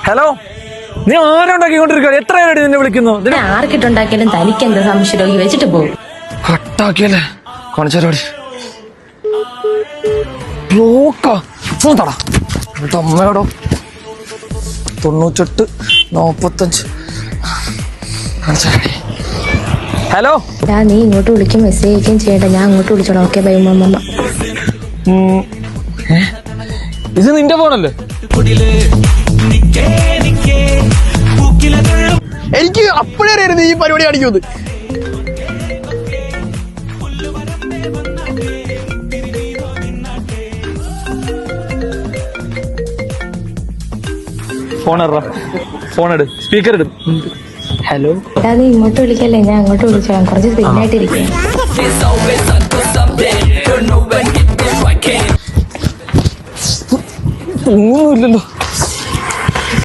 Hello, നീ ആരുണ്ടാക്കിക്കൊണ്ടിരിക്കുക? എത്ര നേരം നിന്നെ വിളിക്കുന്നു? ആർക്കിട്ടുണ്ടാക്കിയാലും തനിക്ക് എന്താ സംശയം? വെച്ചിട്ട് പോകും. ഹട്ടാക്കിയല്ലേ കാണിച്ചാലോടി. ബ്ലോക്കാ അമ്മയോടോ 98 45. ഹലോ, നീ ഇങ്ങോട്ട് വിളിക്കും മെസ്സേജ് അയക്കുകയും ചെയ്യണ്ട. ഞാൻ അങ്ങോട്ട് വിളിച്ചോളാം. ഓക്കെ ബൈ മമ്മ. ഇത് നിന്റെ ഫോണല്ലേ? എനിക്ക് അപ്പോഴേ അറിയായിരുന്നു ഈ പരിപാടി കാണിക്കുന്നത്. ഫോൺ എടു, സ്പീക്കർ ഇടും. ഹലോ, നീ ഇങ്ങോട്ട് വിളിക്കല്ലേ, ഞാൻ അങ്ങോട്ട് വിളിച്ചോളാം. കുറച്ച് സ്പീനായിട്ടിരിക്കും. ഒന്നുമില്ലല്ലോ.